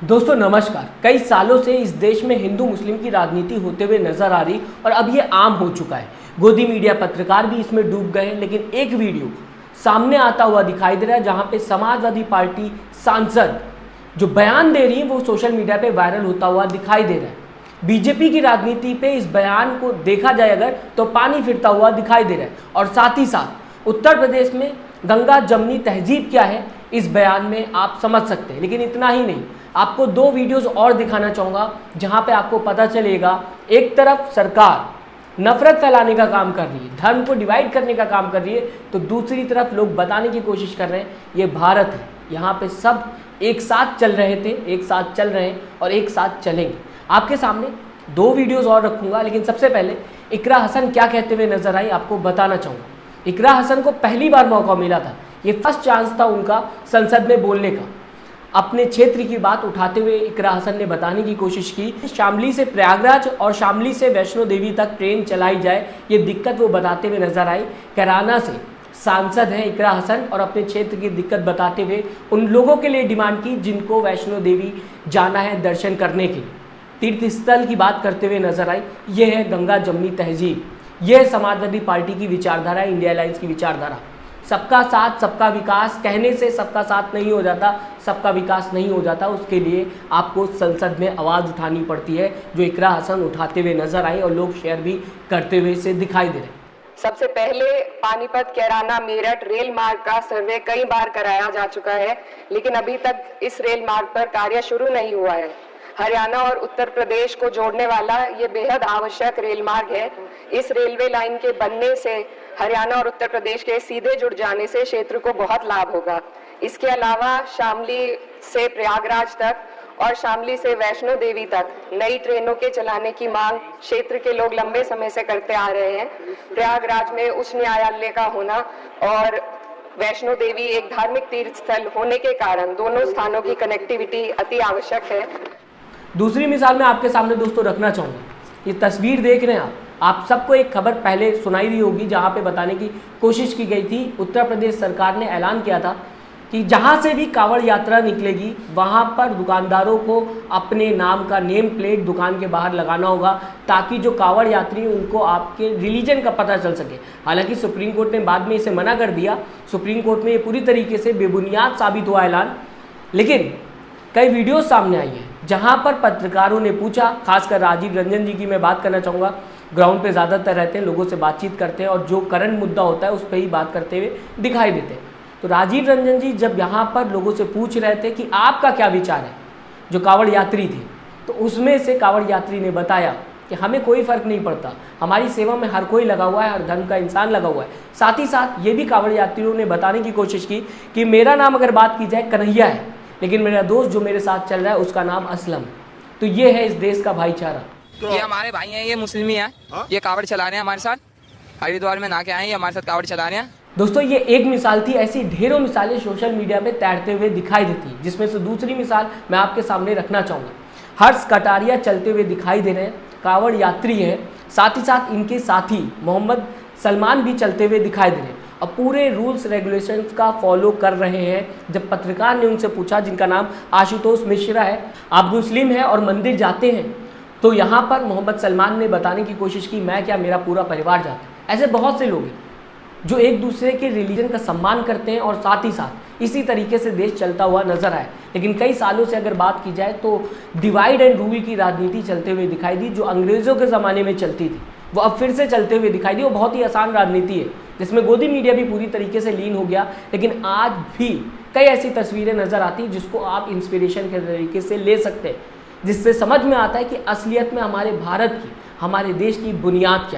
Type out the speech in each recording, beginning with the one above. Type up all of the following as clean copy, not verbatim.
दोस्तों नमस्कार। कई सालों से इस देश में हिंदू मुस्लिम की राजनीति होते हुए नजर आ रही और अब ये आम हो चुका है। गोदी मीडिया पत्रकार भी इसमें डूब गए हैं, लेकिन एक वीडियो सामने आता हुआ दिखाई दे रहा है जहां पे समाजवादी पार्टी सांसद जो बयान दे रही है वो सोशल मीडिया पे वायरल होता हुआ दिखाई दे रहा है। बीजेपी की राजनीति पे इस बयान को देखा जाए अगर तो पानी फिरता हुआ दिखाई दे रहा है और साथ ही साथ उत्तर प्रदेश में गंगा जमनी तहजीब क्या है इस बयान में आप समझ सकते हैं। लेकिन इतना ही नहीं, आपको दो वीडियोस और दिखाना चाहूँगा जहां पे आपको पता चलेगा एक तरफ सरकार नफरत फैलाने का काम कर रही है, धर्म को डिवाइड करने का काम कर रही है, तो दूसरी तरफ लोग बताने की कोशिश कर रहे हैं ये भारत है, यहाँ पे सब एक साथ चल रहे थे, एक साथ चल रहे हैं और एक साथ चलेंगे। आपके सामने दो वीडियोस और रखूँगा, लेकिन सबसे पहले इकरा हसन क्या कहते हुए नजर आई आपको बताना चाहूँगा। इकरा हसन को पहली बार मौका मिला था, ये फर्स्ट चांस था उनका संसद में बोलने का। अपने क्षेत्र की बात उठाते हुए इकरा हसन ने बताने की कोशिश की शामली से प्रयागराज और शामली से वैष्णो देवी तक ट्रेन चलाई जाए, ये दिक्कत वो बताते हुए नजर आई। कैराना से सांसद हैं इकरा हसन और अपने क्षेत्र की दिक्कत बताते हुए उन लोगों के लिए डिमांड की जिनको वैष्णो देवी जाना है दर्शन करने के लिए। तीर्थ स्थल की बात करते हुए नजर आई। ये है गंगा जमनी तहजीब, यह समाजवादी पार्टी की विचारधारा, इंडिया अलायंस की विचारधारा। सबका साथ सबका विकास कहने से सबका साथ नहीं हो जाता, सबका विकास नहीं हो जाता, उसके लिए आपको संसद में आवाज़ उठानी पड़ती है, जो इकरा हसन उठाते हुए नजर आई और लोग शेयर भी करते हुए से दिखाई दे रहे हैं। सबसे पहले पानीपत, कैराना, मेरठ रेल मार्ग का सर्वे कई बार कराया जा चुका है, लेकिन अभी तक इस रेल मार्ग पर कार्य शुरू नहीं हुआ है। हरियाणा और उत्तर प्रदेश को जोड़ने वाला ये बेहद आवश्यक रेल मार्ग है। इस रेलवे लाइन के बनने से हरियाणा और उत्तर प्रदेश के सीधे जुड़ जाने से क्षेत्र को बहुत लाभ होगा। इसके अलावा शामली से प्रयागराज तक और शामली से वैष्णो देवी तक नई ट्रेनों के चलाने की मांग क्षेत्र के लोग लंबे समय से करते आ रहे हैं। प्रयागराज में उच्च न्यायालय का होना और वैष्णो देवी एक धार्मिक तीर्थ स्थल होने के कारण दोनों स्थानों की कनेक्टिविटी अति आवश्यक है। दूसरी मिसाल मैं आपके सामने दोस्तों रखना चाहूँगा। ये तस्वीर देख रहे हैं आप सबको एक खबर पहले सुनाई दी होगी जहाँ पे बताने की कोशिश की गई थी। उत्तर प्रदेश सरकार ने ऐलान किया था कि जहाँ से भी कांवड़ यात्रा निकलेगी वहाँ पर दुकानदारों को अपने नाम का नेम प्लेट दुकान के बाहर लगाना होगा, ताकि जो कांवड़ यात्री उनको आपके रिलीजन का पता चल सके। हालांकि सुप्रीम कोर्ट ने बाद में इसे मना कर दिया। सुप्रीम कोर्ट में ये पूरी तरीके से बेबुनियाद साबित हुआ ऐलान, लेकिन कई वीडियो सामने आई है जहां पर पत्रकारों ने पूछा, खासकर राजीव रंजन जी की मैं बात करना चाहूँगा। ग्राउंड पे ज़्यादातर रहते हैं, लोगों से बातचीत करते हैं और जो करंट मुद्दा होता है उस पर ही बात करते हुए दिखाई देते हैं। तो राजीव रंजन जी जब यहाँ पर लोगों से पूछ रहे थे कि आपका क्या विचार है, जो कांवड़ यात्री थे, तो उसमें से कांवड़ यात्री ने बताया कि हमें कोई फ़र्क नहीं पड़ता, हमारी सेवा में हर कोई लगा हुआ है, हर धर्म का इंसान लगा हुआ है। साथ ही साथ ये भी कांवड़ यात्रियों ने बताने की कोशिश की कि मेरा नाम अगर बात की जाए कन्हैया है, लेकिन मेरा दोस्त जो मेरे साथ चल रहा है उसका नाम असलम। तो ये है इस देश का भाईचारा। ये हमारे भाई हैं, ये मुस्लिम ही हैं, ये कावड़ चला रहे हैं हमारे साथ, हरिद्वार में नहा के आए हैं, ये हमारे साथ कावड़ चला रहे हैं। दोस्तों ये एक मिसाल थी, ऐसी ढेरों मिसालें सोशल मीडिया पे तैरते हुए दिखाई देती, जिसमें से दूसरी मिसाल मैं आपके सामने रखना चाहूँगा। हर्ष कटारिया चलते हुए दिखाई दे रहे हैं, कावड़ यात्री हैं, साथ ही साथ इनके साथी मोहम्मद सलमान भी चलते हुए दिखाई दे रहे हैं और पूरे रूल्स रेगुलेशंस का फॉलो कर रहे हैं। जब पत्रकार ने उनसे पूछा, जिनका नाम आशुतोष मिश्रा है, आप मुस्लिम हैं और मंदिर जाते हैं, तो यहाँ पर मोहम्मद सलमान ने बताने की कोशिश की मैं क्या, मेरा पूरा परिवार जाता है। ऐसे बहुत से लोग हैं जो एक दूसरे के रिलीजन का सम्मान करते हैं और साथ ही साथ इसी तरीके से देश चलता हुआ नजर आए। लेकिन कई सालों से अगर बात की जाए तो डिवाइड एंड रूल की राजनीति चलते हुए दिखाई दी, जो अंग्रेज़ों के ज़माने में चलती थी वो अब फिर से चलते हुए दिखाई दी। वो बहुत ही आसान राजनीति है जिसमें गोदी मीडिया भी पूरी तरीके से लीन हो गया। लेकिन आज भी कई ऐसी तस्वीरें नज़र आती हैं जिसको आप इंस्पिरेशन के तरीके से ले सकते हैं, जिससे समझ में आता है कि असलियत में हमारे भारत की, हमारे देश की बुनियाद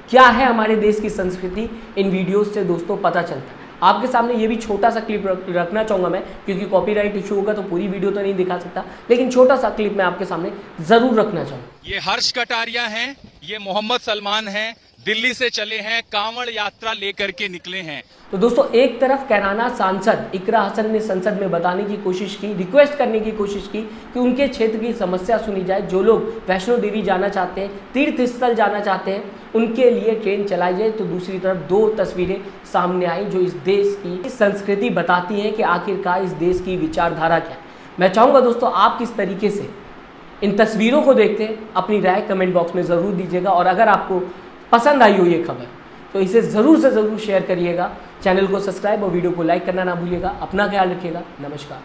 क्या है हमारे देश की संस्कृति। इन वीडियोस से दोस्तों पता चलता है। आपके सामने ये भी छोटा सा क्लिप रखना चाहूँगा मैं, क्योंकि कॉपीराइट इशू होगा तो पूरी वीडियो तो नहीं दिखा सकता, लेकिन छोटा सा क्लिप मैं आपके सामने ज़रूर रखना चाहूँगा। ये हर्ष कटारिया हैं, ये मोहम्मद सलमान हैं, दिल्ली से चले हैं, कांवड़ यात्रा लेकर के निकले हैं। तो दोस्तों एक तरफ कैराना सांसद इकरा हसन ने संसद में बताने की कोशिश की, रिक्वेस्ट करने की कोशिश की कि उनके क्षेत्र की समस्या सुनी जाए। जो लोग वैष्णो देवी जाना चाहते हैं, तीर्थ स्थल जाना चाहते हैं, उनके लिए ट्रेन चलाई जाए। तो दूसरी तरफ दो तस्वीरें सामने आई जो इस देश की संस्कृति बताती हैं कि आखिरकार इस देश की विचारधारा क्या है। मैं चाहूँगा दोस्तों आप किस तरीके से इन तस्वीरों को देखते हैं अपनी राय कमेंट बॉक्स में ज़रूर दीजिएगा, और अगर आपको पसंद आई हो ये खबर तो इसे ज़रूर से ज़रूर शेयर करिएगा, चैनल को सब्सक्राइब और वीडियो को लाइक करना ना भूलिएगा। अपना ख्याल रखिएगा। नमस्कार।